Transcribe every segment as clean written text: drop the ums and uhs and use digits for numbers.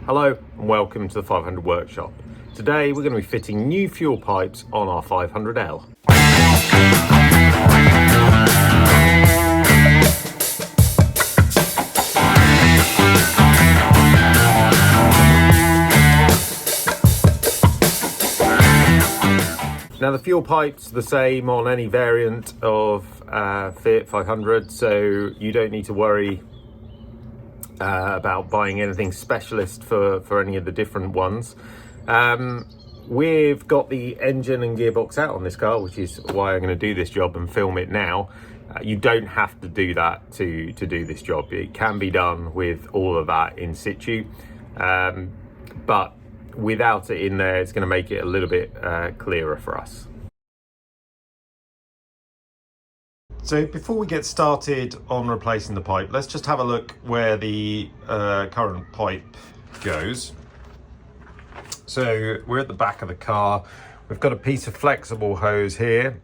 Hello and welcome to the 500 Workshop. Today we're going to be fitting new fuel pipes on our 500L. Now the fuel pipe's the same on any variant of Fiat 500, so you don't need to worry about buying anything specialist for any of the different ones. We've got the engine and gearbox out on this car, which is why I'm going to do this job and film it now. You don't have to do that to do this job. It can be done with all of that in situ, but without it in there, it's going to make it a little bit clearer for us. So before we get started on replacing the pipe, let's just have a look where the current pipe goes. So we're at the back of the car. We've got a piece of flexible hose here,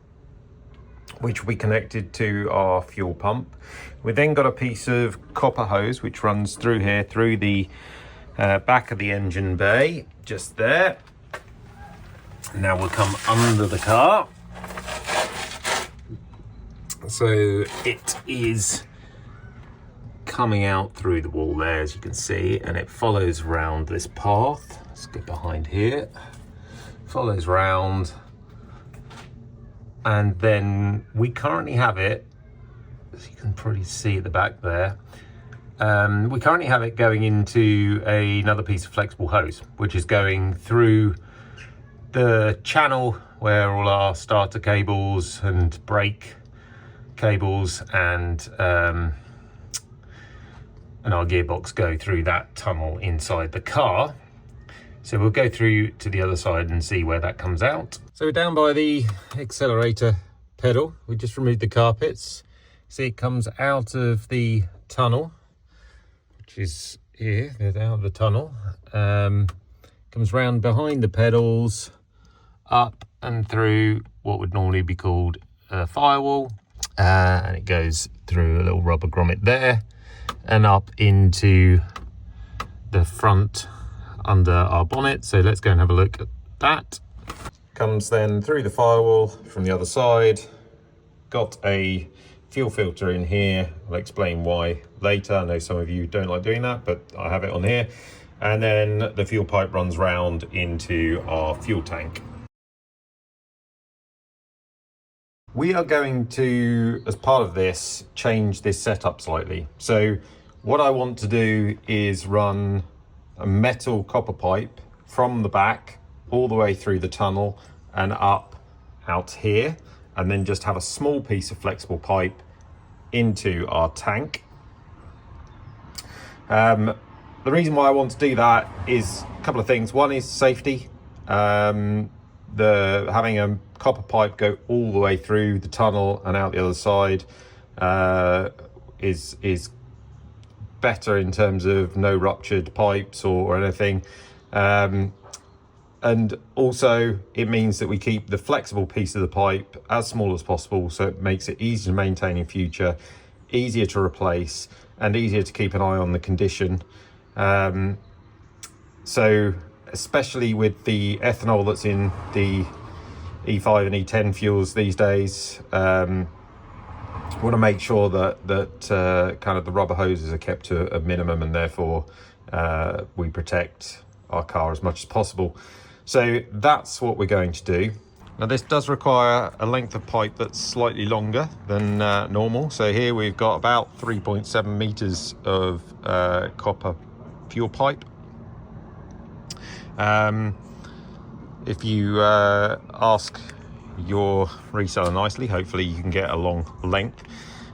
which we connected to our fuel pump. We then got a piece of copper hose, which runs through here, through the back of the engine bay, just there. Now we'll come under the car. So it is coming out through the wall there, as you can see, and it follows around this path. Let's go behind here. Follows round, and then we currently have it, as you can probably see at the back there, we currently have it going into another piece of flexible hose, which is going through the channel where all our starter cables and brake cables and our gearbox go through that tunnel inside the car. So we'll go through to the other side and see where that comes out. So we're down by the accelerator pedal. We just removed the carpets. See, it comes out of the tunnel, which is here. It's out of the tunnel. Comes round behind the pedals, up and through what would normally be called a firewall. And it goes through a little rubber grommet there and up into the front under our bonnet. So let's go and have a look at that. Comes then through the firewall from the other side. Got a fuel filter in here. I'll explain why later. I know some of you don't like doing that, but I have it on here. And then the fuel pipe runs round into our fuel tank. We are going to, as part of this, change this setup slightly. So what I want to do is run a metal copper pipe from the back all the way through the tunnel and up out here, and then just have a small piece of flexible pipe into our tank. The reason why I want to do that is a couple of things. One is safety. Having a copper pipe go all the way through the tunnel and out the other side is better in terms of no ruptured pipes or anything, and also it means that we keep the flexible piece of the pipe as small as possible, so it makes it easier to maintain in future, easier to replace, and easier to keep an eye on the condition. So especially with the ethanol that's in the E5 and E10 fuels these days, want to make sure that kind of the rubber hoses are kept to a minimum, and therefore we protect our car as much as possible. So that's what we're going to do. Now this does require a length of pipe that's slightly longer than normal. So here we've got about 3.7 meters of copper fuel pipe. If you ask your reseller nicely, hopefully you can get a long length.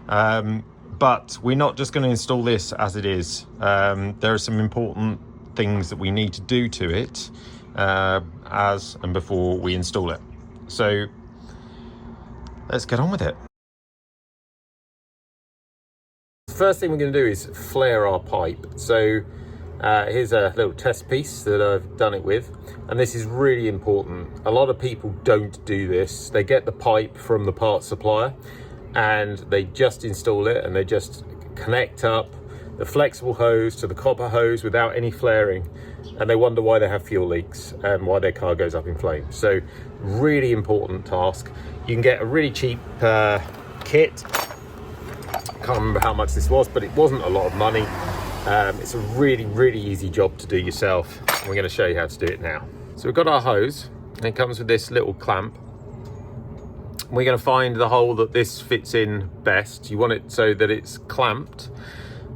But we're not just going to install this as it is. There are some important things that we need to do to it as and before we install it. So let's get on with it. The first thing we're going to do is flare our pipe. So here's a little test piece that I've done it with, and this is really important. A lot of people don't do this. They get the pipe from the parts supplier and they just install it and they just connect up the flexible hose to the copper hose without any flaring, and they wonder why they have fuel leaks and why their car goes up in flames. So really important task. You can get a really cheap kit. Can't remember how much this was, but it wasn't a lot of money. It's a really easy job to do yourself. We're going to show you how to do it now. So we've got our hose, and it comes with this little clamp. We're going to find the hole that this fits in best. You want it so that it's clamped,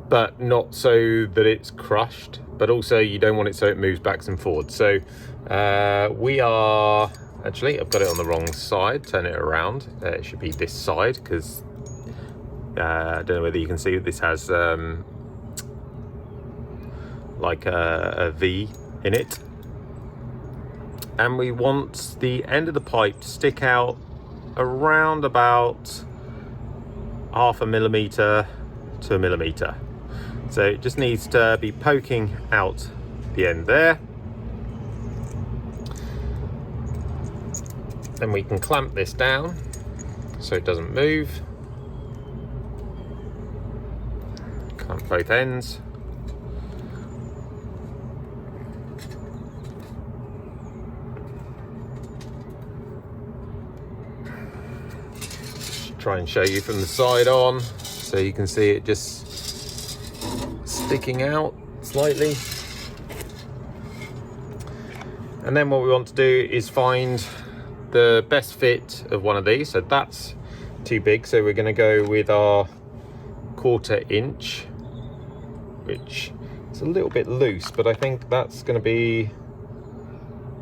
but not so that it's crushed, but also you don't want it so it moves backwards and forwards. So we are, actually I've got it on the wrong side, turn it around. It should be this side, because I don't know whether you can see, this has like a V in it. And we want the end of the pipe to stick out around about 0.5 millimeter to 1 millimeter. So it just needs to be poking out the end there. Then we can clamp this down so it doesn't move. Clamp both ends. Try and show you from the side on, so you can see it just sticking out slightly. And then what we want to do is find the best fit of one of these. So that's too big, so we're going to go with our 1/4 inch, which is a little bit loose, but I think that's going to be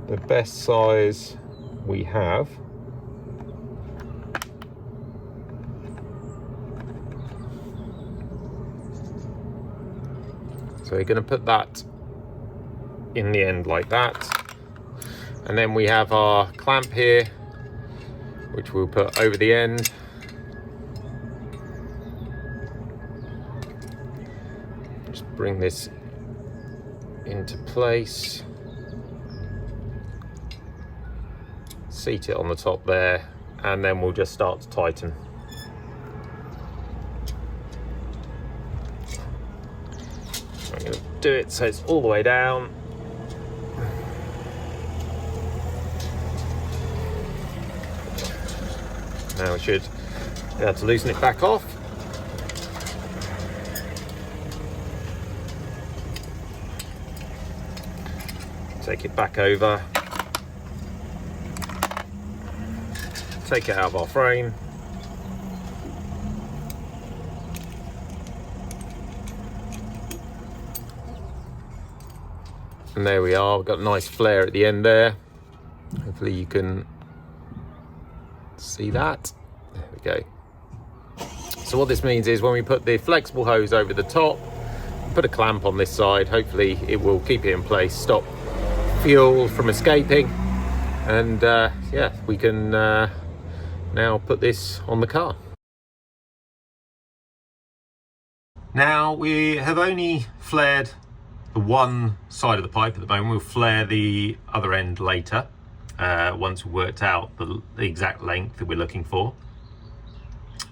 the best size we have. So we're going to put that in the end like that. And then we have our clamp here, which we'll put over the end. Just bring this into place. Seat it on the top there, and then we'll just start to tighten. I'm going to do it so it's all the way down. Now we should be able to loosen it back off. Take it back over. Take it out of our frame. And there we are, we've got a nice flare at the end there. Hopefully you can see that. There we go. So what this means is when we put the flexible hose over the top, put a clamp on this side, hopefully it will keep it in place, stop fuel from escaping, and yeah, we can now put this on the car. Now we have only flared the one side of the pipe at the moment. We'll flare the other end later, once we've worked out the exact length that we're looking for.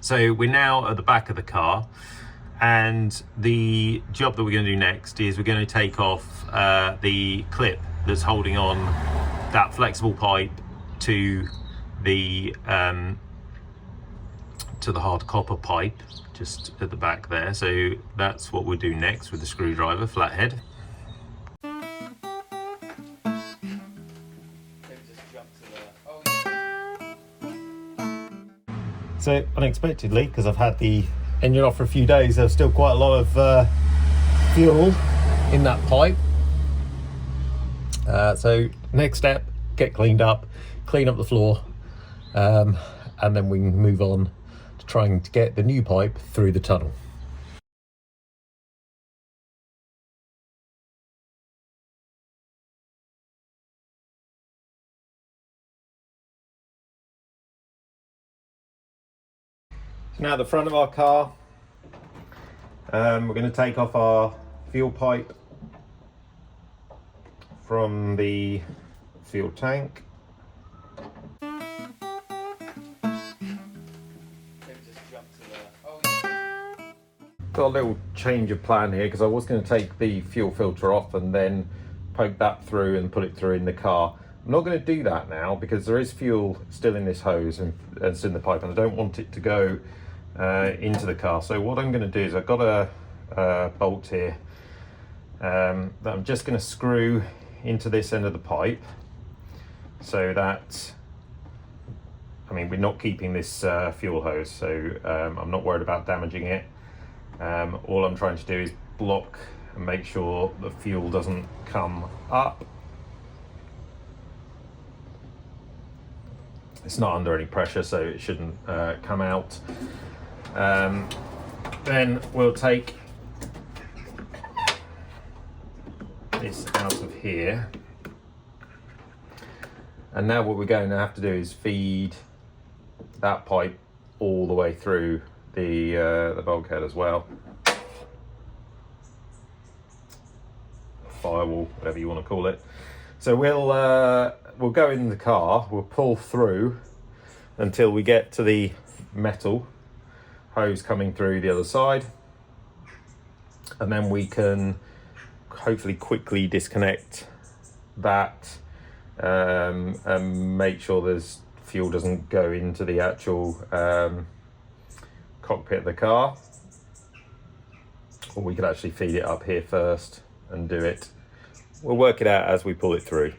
So we're now at the back of the car, and the job that we're going to do next is we're going to take off the clip that's holding on that flexible pipe to the hard copper pipe just at the back there. So that's what we'll do next with the screwdriver flathead. So unexpectedly, because I've had the engine off for a few days, there's still quite a lot of fuel in that pipe. So next step, get cleaned up, clean up the floor, and then we can move on to trying to get the new pipe through the tunnel. So now the front of our car, we're going to take off our fuel pipe from the fuel tank. got a little change of plan here, because I was going to take the fuel filter off and then poke that through and put it through in the car. I'm not going to do that now, because there is fuel still in this hose and it's in the pipe, and I don't want it to go into the car. So what I'm going to do is I've got a bolt here that I'm just going to screw into this end of the pipe, so that, I mean, we're not keeping this fuel hose, so I'm not worried about damaging it. All I'm trying to do is block and make sure the fuel doesn't come up. It's not under any pressure, so it shouldn't come out. Then we'll take this out of here. And now what we're going to have to do is feed that pipe all the way through the bulkhead as well. Firewall, whatever you want to call it. So we'll go in the car, we'll pull through until we get to the metal hose coming through the other side, and then we can hopefully quickly disconnect that and make sure there's fuel doesn't go into the actual cockpit of the car. Or we could actually feed it up here first and do it. We'll work it out as we pull it through.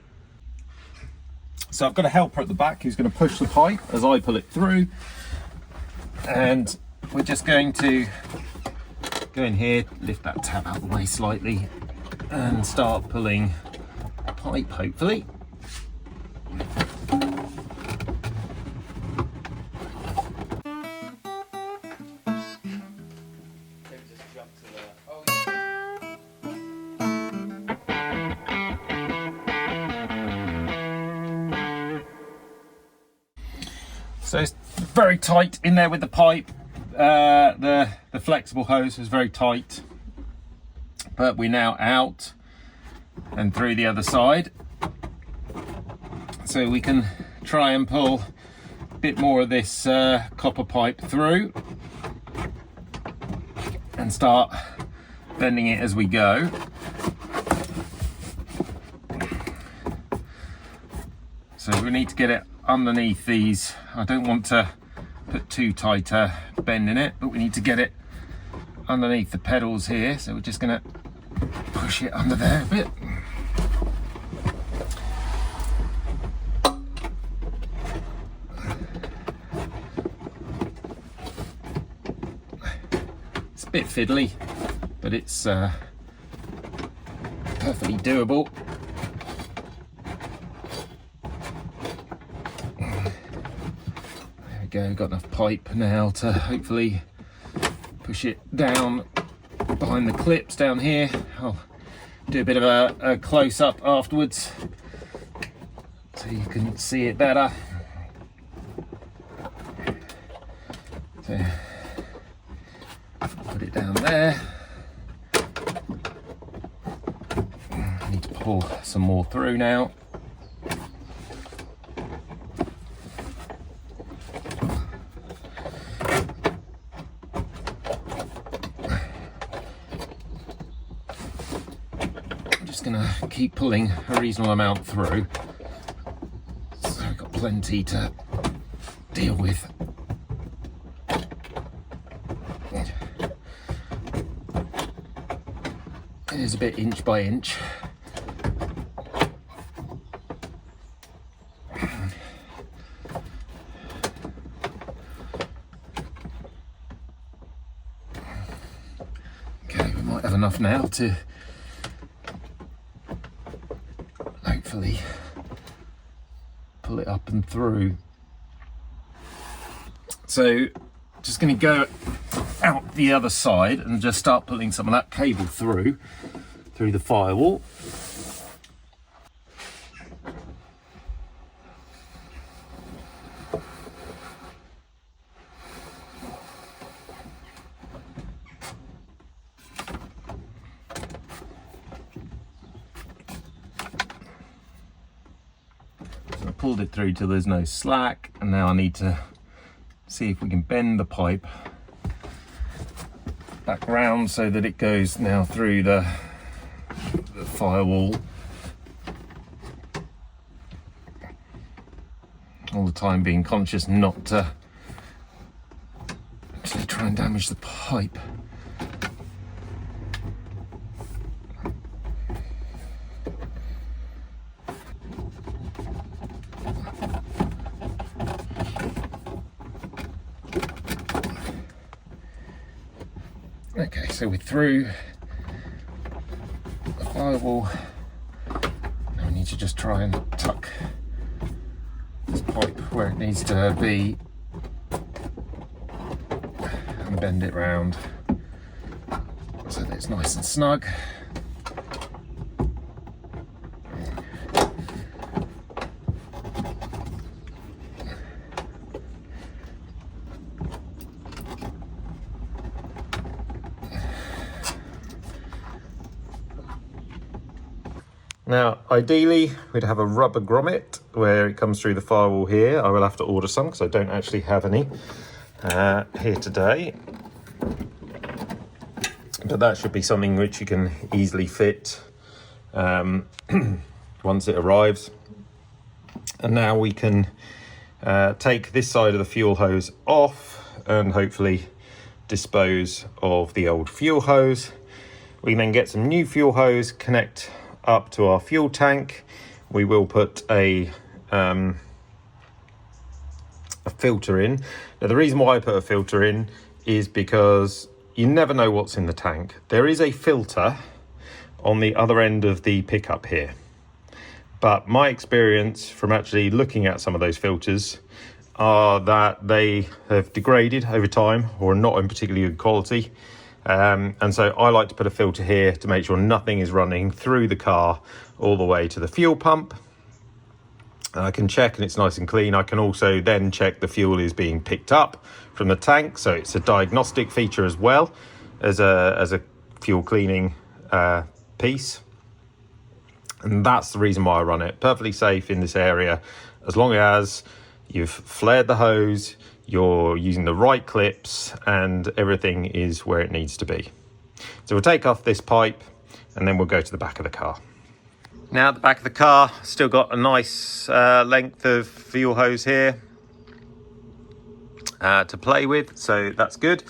So I've got a helper at the back who's going to push the pipe as I pull it through, and we're just going to go in here, lift that tab out of the way slightly, and start pulling pipe, hopefully. So it's very tight in there with the pipe. The flexible hose is very tight, but we're now out and through the other side. So we can try and pull a bit more of this copper pipe through and start bending it as we go. So we need to get it underneath these. I don't want to put too tight a bend in it, but we need to get it underneath the pedals here. So we're just going to push it under there a bit. It's a bit fiddly, but it's perfectly doable. Go, got enough pipe now to hopefully push it down behind the clips down here. I'll do a bit of a close-up afterwards so you can see it better. So put it down there. I need to pull some more through now. Gonna keep pulling a reasonable amount through, so I've got plenty to deal with. It is a bit inch by inch. Okay, we might have enough now to hopefully pull it up and through. So just going to go out the other side and just start pulling some of that cable through the firewall. Pulled it through till there's no slack, and now I need to see if we can bend the pipe back round so that it goes now through the firewall. All the time being conscious not to actually try and damage the pipe. Okay, so we're through the firewall. Now we need to just try and tuck this pipe where it needs to be and bend it round so that it's nice and snug. Now, ideally, we'd have a rubber grommet where it comes through the firewall here. I will have to order some because I don't actually have any here today. But that should be something which you can easily fit once it arrives. And now we can take this side of the fuel hose off and hopefully dispose of the old fuel hose. We can then get some new fuel hose, connect up to our fuel tank. We will put a filter in. Now, the reason why I put a filter in is because you never know what's in the tank. There is a filter on the other end of the pickup here, but my experience from actually looking at some of those filters are that they have degraded over time or are not in particularly good quality. And so I like to put a filter here to make sure nothing is running through the car all the way to the fuel pump. I can check and it's nice and clean. I can also then check the fuel is being picked up from the tank. So it's a diagnostic feature as well as a fuel cleaning piece. And that's the reason why I run it. Perfectly safe in this area, as long as you've flared the hose, you're using the right clips and everything is where it needs to be. So we'll take off this pipe and then we'll go to the back of the car. Now at the back of the car, still got a nice length of fuel hose here to play with, so that's good.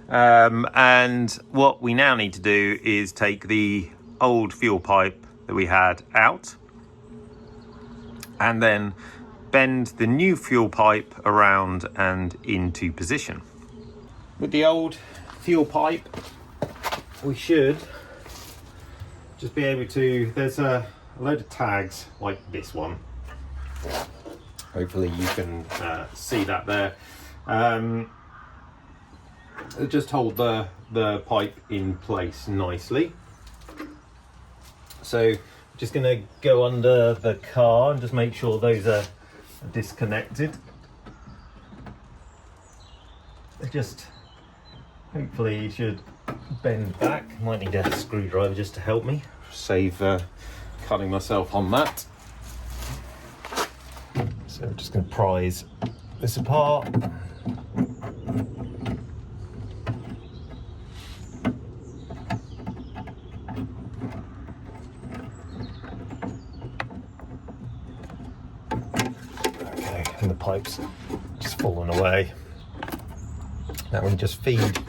And what we now need to do is take the old fuel pipe that we had out and then bend the new fuel pipe around and into position. With the old fuel pipe, we should just be able to, there's a load of tags like this one. Hopefully you can see that there. Just hold the pipe in place nicely. So just going to go under the car and just make sure those are disconnected. Just hopefully you should bend back. Might need a screwdriver just to help me save cutting myself on that. So I'm just going to prise this apart. And the pipe's just fallen away. Now we just feed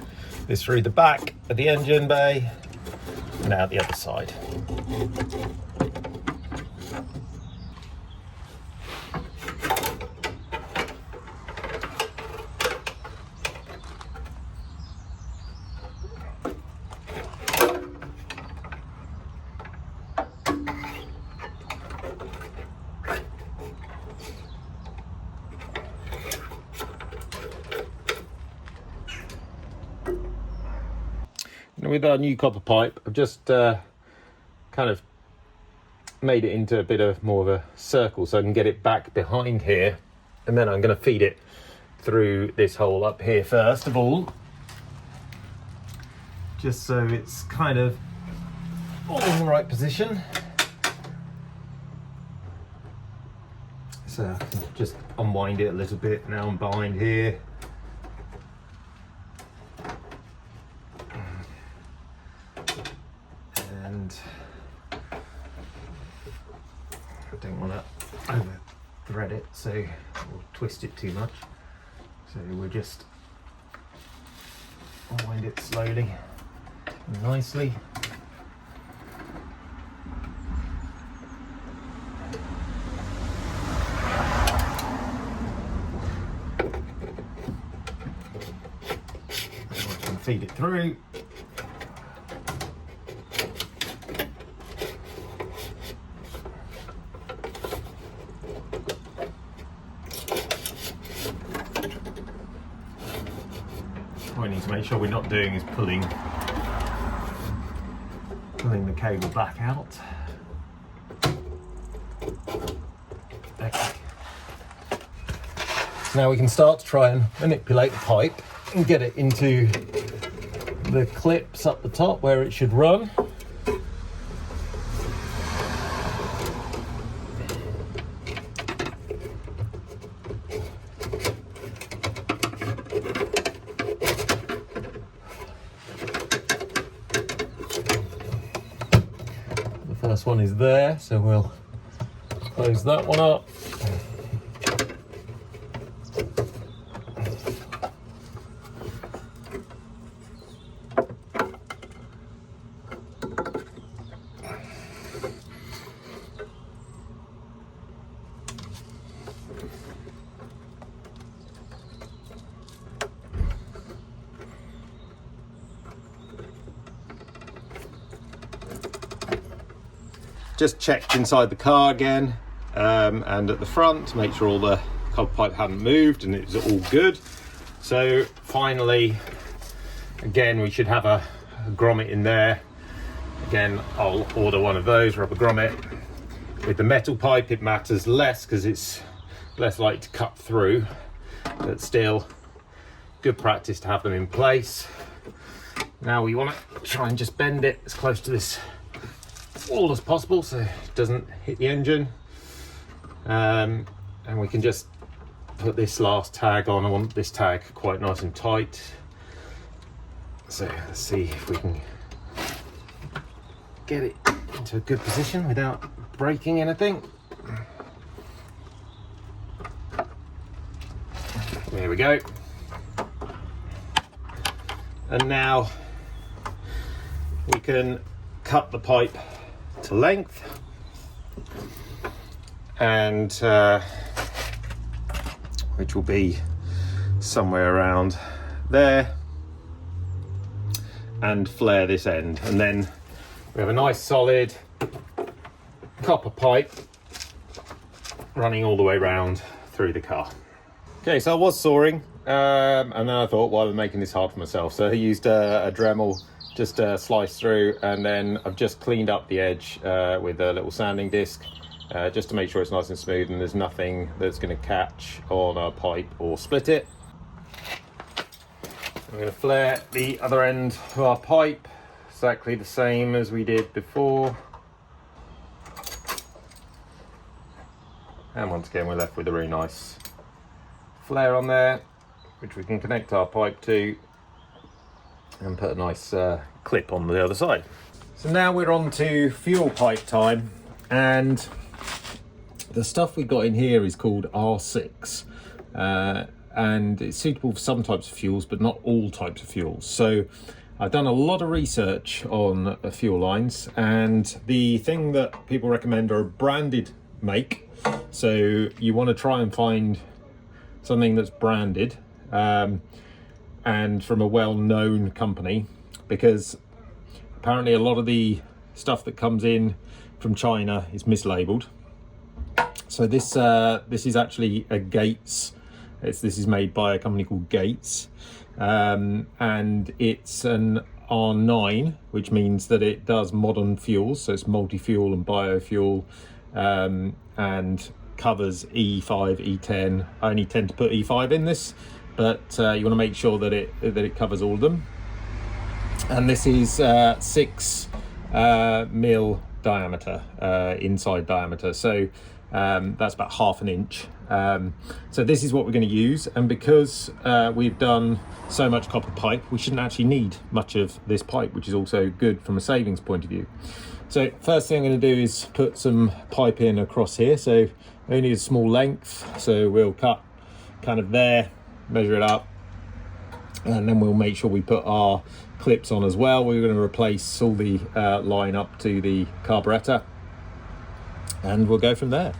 this through the back of the engine bay and out the other side. With our new copper pipe, I've just kind of made it into a bit of more of a circle so I can get it back behind here, and then I'm going to feed it through this hole up here first of all, just so it's kind of all in the right position. So I can just unwind it a little bit. Now I'm behind here. I don't want to over thread it or twist it too much. So we'll just wind it slowly and nicely. Feed it through. What we need to make sure we're not doing is pulling the cable back out. Okay. So now we can start to try and manipulate the pipe and get it into the clips up the top where it should run. The first one is there, so we'll close that one up. Just checked inside the car again and at the front to make sure all the copper pipe hadn't moved and it was all good. So finally, again, we should have a grommet in there. Again, I'll order one of those, rubber grommet. With the metal pipe it matters less because it's less likely to cut through, but still good practice to have them in place. Now we want to try and just bend it as close to this wall as possible so it doesn't hit the engine, and we can just put this last tag on. I want this tag quite nice and tight, so let's see if we can get it into a good position without breaking anything. There we go. And now we can cut the pipe to length, and which will be somewhere around there, and flare this end, and then we have a nice solid copper pipe running all the way round through the car. Okay, so I was sawing and then I thought, why am I making this hard for myself? So I used a Dremel, just slice through, and then I've just cleaned up the edge with a little sanding disc just to make sure it's nice and smooth and there's nothing that's going to catch on our pipe or split it. I'm going to flare the other end of our pipe exactly the same as we did before, and once again we're left with a really nice flare on there which we can connect our pipe to and put a nice clip on the other side. So now we're on to fuel pipe time, and the stuff we got in here is called R6 and it's suitable for some types of fuels but not all types of fuels. So I've done a lot of research on fuel lines, and the thing that people recommend are a branded make. So you want to try and find something that's branded and from a well-known company, because apparently a lot of the stuff that comes in from China is mislabeled. So this is actually a Gates. This is made by a company called Gates, and it's an R9, which means that it does modern fuels, so it's multi-fuel and biofuel, and covers E5, E10. I only tend to put E5 in this, but you want to make sure that it covers all of them. And this is 6 mil diameter, inside diameter, so that's about ½ an inch. So this is what we're going to use, and because we've done so much copper pipe, we shouldn't actually need much of this pipe, which is also good from a savings point of view. So first thing I'm going to do is put some pipe in across here. So only a small length. So we'll cut kind of there, measure it up, and then we'll make sure we put our clips on as well. We're going to replace all the line up to the carburetor, and we'll go from there.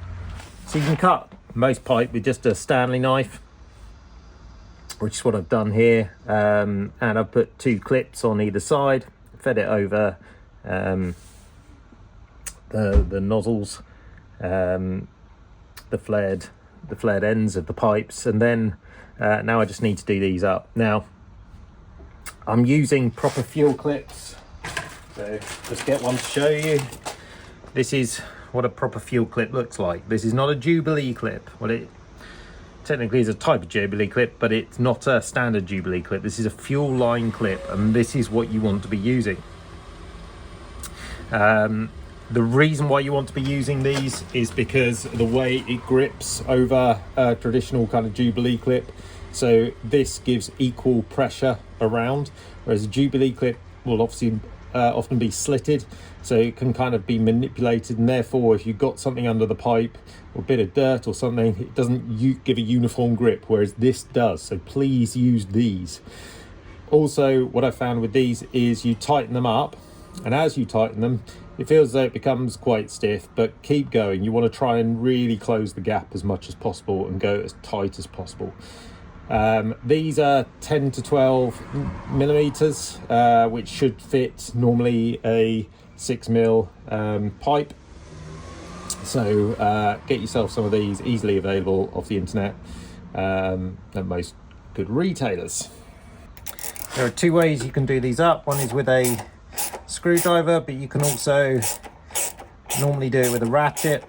So you can cut most pipe with just a Stanley knife, which is what I've done here, and I've put 2 clips on either side, fed it over the nozzles, the flared ends of the pipes, and then now I just need to do these up. Now I'm using proper fuel clips, so just get one to show you. This is what a proper fuel clip looks like. This is not a Jubilee clip. Well, it technically is a type of Jubilee clip, but it's not a standard Jubilee clip. This is a fuel line clip, and this is what you want to be using. The reason why you want to be using these is because the way it grips over a traditional kind of Jubilee clip. So this gives equal pressure around, whereas a Jubilee clip will obviously often be slitted, so it can kind of be manipulated, and therefore if you've got something under the pipe or a bit of dirt or something, it doesn't give a uniform grip, whereas this does. So please use these. Also, what I found with these is you tighten them up, and as you tighten them, it feels as though it becomes quite stiff, but keep going. You want to try and really close the gap as much as possible and go as tight as possible. These are 10 to 12 millimeters, which should fit normally a 6mm pipe. So get yourself some of these, easily available off the internet at most good retailers. There are 2 ways you can do these up. One is with a screwdriver, but you can also normally do it with a ratchet.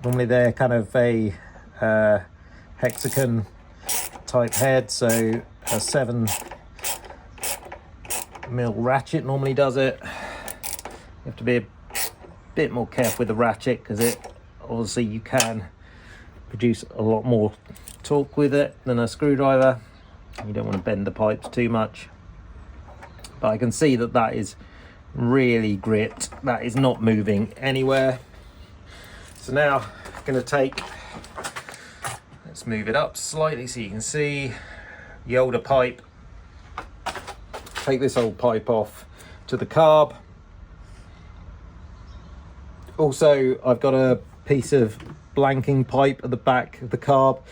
Normally they're kind of a hexagon type head, so a 7mm ratchet normally does it. You have to be a bit more careful with the ratchet, because it obviously you can produce a lot more torque with it than a screwdriver. You don't want to bend the pipes too much, but I can see that that is really gripped. That is not moving anywhere. So now I'm going to take, let's move it up slightly so you can see the older pipe. Take this old pipe off to the carb. Also, I've got a piece of blanking pipe at the back of the carb,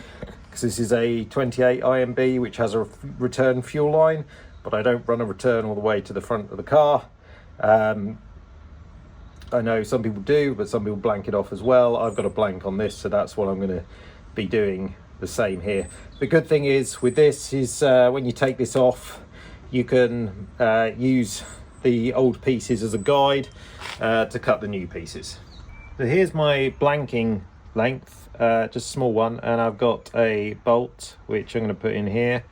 because this is a 28 IMB which has a return fuel line, but I don't run a return all the way to the front of the car. I know some people do, but some people blank it off as well. I've got a blank on this, so that's what I'm going to be doing the same here. The good thing is with this is when you take this off, you can use the old pieces as a guide to cut the new pieces. So here's my blanking length, just a small one, and I've got a bolt which I'm going to put in here.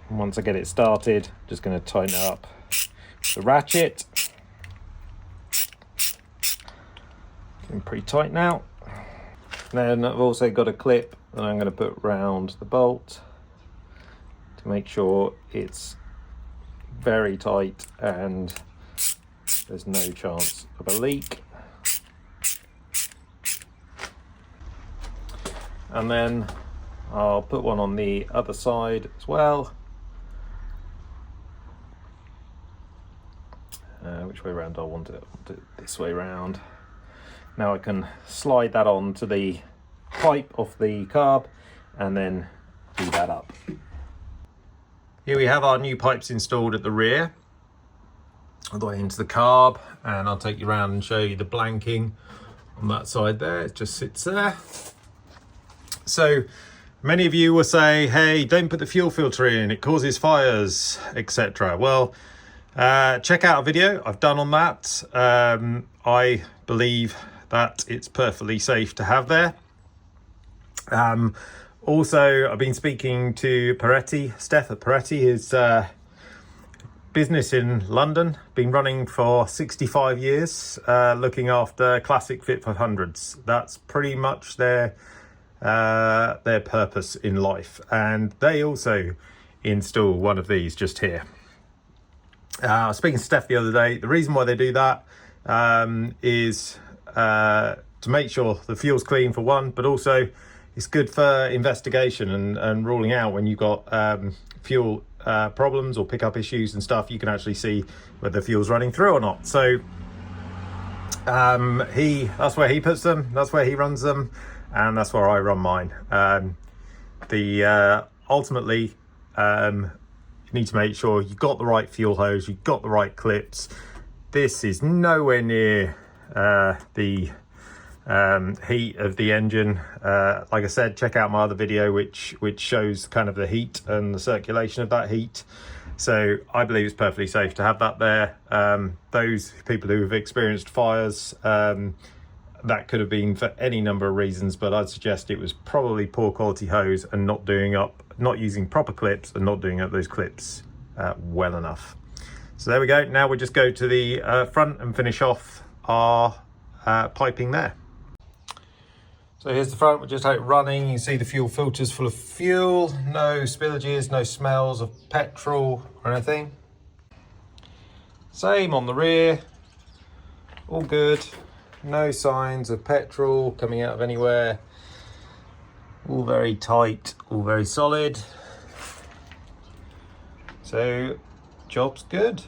And once I get it started, just going to tighten it up the ratchet. Getting pretty tight now. Then I've also got a clip that I'm going to put round the bolt to make sure it's very tight and there's no chance of a leak. And then I'll put one on the other side as well. Which way around do I want it? I want it this way around. Now I can slide that on to the pipe off the carb and then do that up. Here we have our new pipes installed at the rear, all the way into the carb, and I'll take you around and show you the blanking on that side there. It just sits there. So many of you will say, hey, don't put the fuel filter in, it causes fires, etc. Well, check out a video I've done on that. I believe that it's perfectly safe to have there. Also, I've been speaking to Steph at Peretti, his business in London, been running for 65 years, looking after Classic Fiat 500s. That's pretty much their purpose in life, and they also install one of these just here. I was speaking to Steph the other day. The reason why they do that is to make sure the fuel's clean for one, but also it's good for investigation and ruling out when you've got fuel problems or pickup issues and stuff. You can actually see whether the fuel's running through or not. So that's where he puts them, that's where he runs them, and that's where I run mine. Ultimately, you need to make sure you've got the right fuel hose, you've got the right clips. This is nowhere near the heat of the engine. Like I said, check out my other video which shows kind of the heat and the circulation of that heat. So I believe it's perfectly safe to have that there. Those people who have experienced fires, that could have been for any number of reasons, but I'd suggest it was probably poor quality hose and not using proper clips and not doing up those clips well enough. So there we go. Now we'll just go to the front and finish off our piping there. So here's the front, we'll just have it running. You can see the fuel filters full of fuel, no spillages, no smells of petrol or anything. Same on the rear, all good. No signs of petrol coming out of anywhere. All very tight, all very solid. So, job's good.